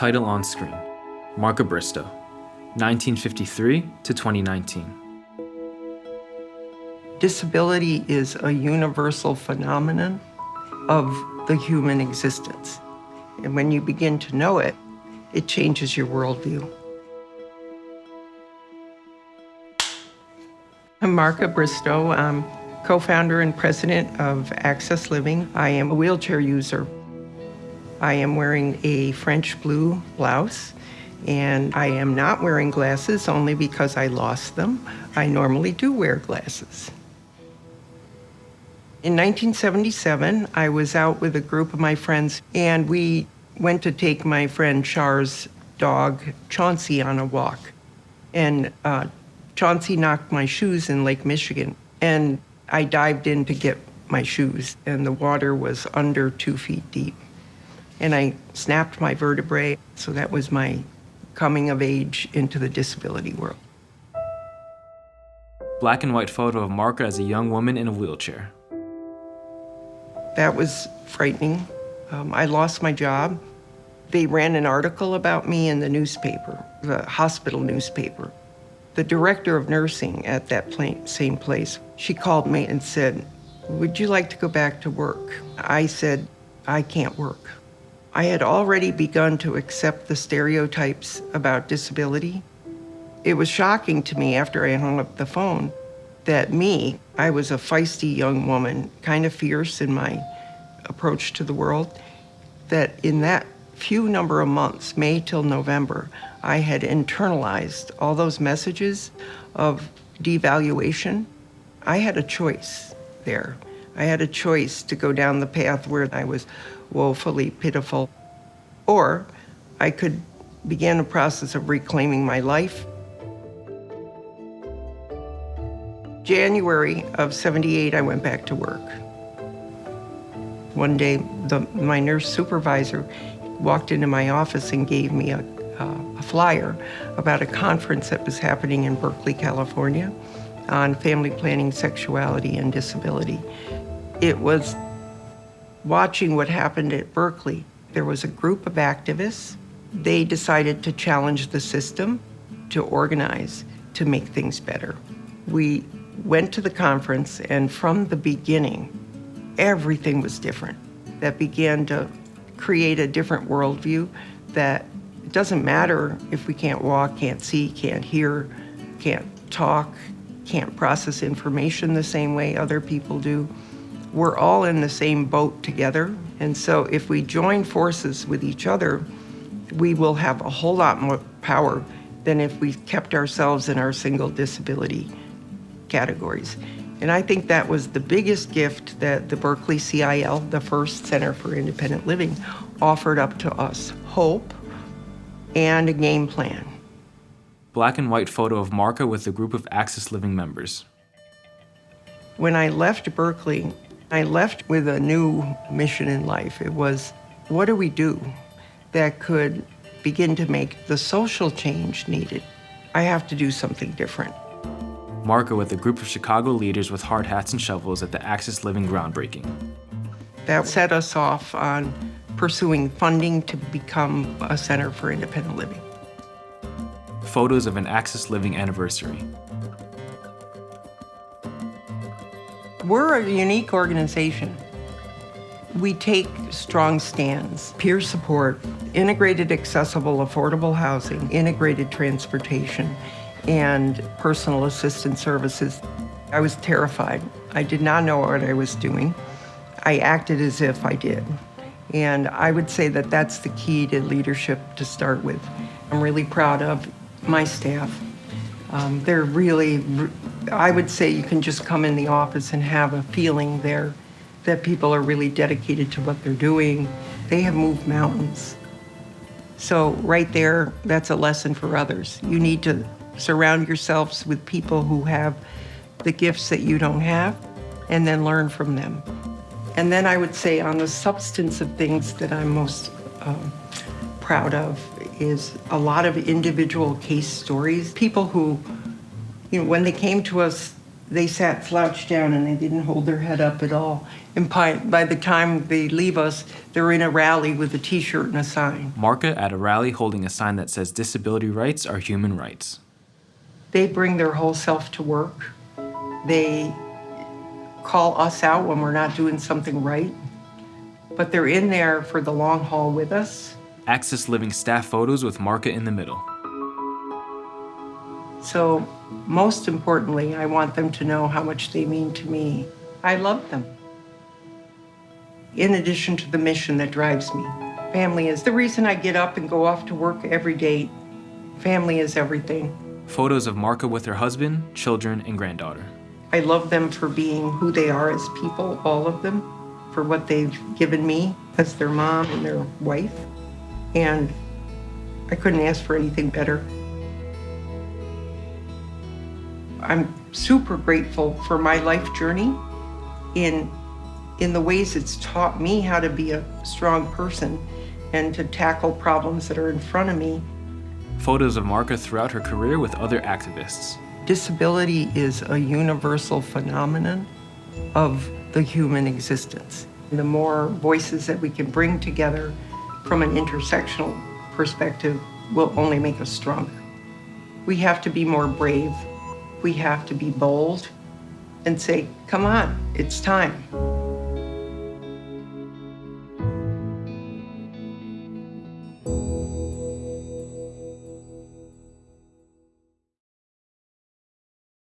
Title on screen, Marca Bristo, 1953 to 2019. Disability is a universal phenomenon of the human existence. And when you begin to know it, it changes your worldview. I'm Marca Bristo. I'm co-founder and president of Access Living. I am a wheelchair user. I am wearing a French blue blouse, and I am not wearing glasses only because I lost them. I normally do wear glasses. In 1977, I was out with a group of my friends, and we went to take my friend Char's dog, Chauncey, on a walk. And Chauncey knocked my shoes in Lake Michigan, and I dived in to get my shoes, and the water was under 2 feet deep. And I snapped my vertebrae, so that was my coming of age into the disability world. Black and white photo of Marca as a young woman in a wheelchair. That was frightening. I lost my job. They ran an article about me in the newspaper, the hospital newspaper. The director of nursing at that same place, she called me and said, "Would you like to go back to work?" I said, "I can't work." I had already begun to accept the stereotypes about disability. It was shocking to me after I hung up the phone that I was a feisty young woman, kind of fierce in my approach to the world, that in that few number of months, May till November, I had internalized all those messages of devaluation. I had a choice there. I had a choice to go down the path where I was woefully pitiful, or I could begin a process of reclaiming my life. January of '78, I went back to work. One day, my nurse supervisor walked into my office and gave me a flyer about a conference that was happening in Berkeley, California on family planning, sexuality, and disability. It was watching what happened at Berkeley. There was a group of activists. They decided to challenge the system, to organize, to make things better. We went to the conference, and from the beginning, everything was different. That began to create a different worldview that it doesn't matter if we can't walk, can't see, can't hear, can't talk, can't process information the same way other people do. We're all in the same boat together. And so if we join forces with each other, we will have a whole lot more power than if we kept ourselves in our single disability categories. And I think that was the biggest gift that the Berkeley CIL, the first Center for Independent Living, offered up to us: hope and a game plan. Black and white photo of Marca with a group of Access Living members. When I left Berkeley, I left with a new mission in life. It was, what do we do that could begin to make the social change needed? I have to do something different. Marca with a group of Chicago leaders with hard hats and shovels at the Access Living groundbreaking. That set us off on pursuing funding to become a Center for Independent Living. Photos of an Access Living anniversary. We're a unique organization. We take strong stands, peer support, integrated, accessible, affordable housing, integrated transportation, and personal assistance services. I was terrified. I did not know what I was doing. I acted as if I did. And I would say that that's the key to leadership to start with. I'm really proud of my staff. They're really, I would say you can just come in the office and have a feeling there that people are really dedicated to what they're doing. They have moved mountains. So right there, that's a lesson for others. You need to surround yourselves with people who have the gifts that you don't have, and then learn from them. And then I would say on the substance of things that I'm most proud of is a lot of individual case stories. People who, when they came to us, They sat slouched down and they didn't hold their head up at all. And by the time they leave us, they're in a rally with a t-shirt and a sign. Marca at a rally holding a sign that says disability rights are human rights. They bring their whole self to work. They call us out when we're not doing something right, but they're in there for the long haul with us. Access Living staff photos with Marca in the middle. So most importantly, I want them to know how much they mean to me. I love them. In addition to the mission that drives me, family is the reason I get up and go off to work every day. Family is everything. Photos of Marca with her husband, children, and granddaughter. I love them for being who they are as people, all of them, for what they've given me as their mom and their wife. And I couldn't ask for anything better. I'm super grateful for my life journey in the ways it's taught me how to be a strong person and to tackle problems that are in front of me. Photos of Marca throughout her career with other activists. Disability is a universal phenomenon of the human existence. The more voices that we can bring together from an intersectional perspective will only make us stronger. We have to be more brave. We have to be bold and say, come on, it's time.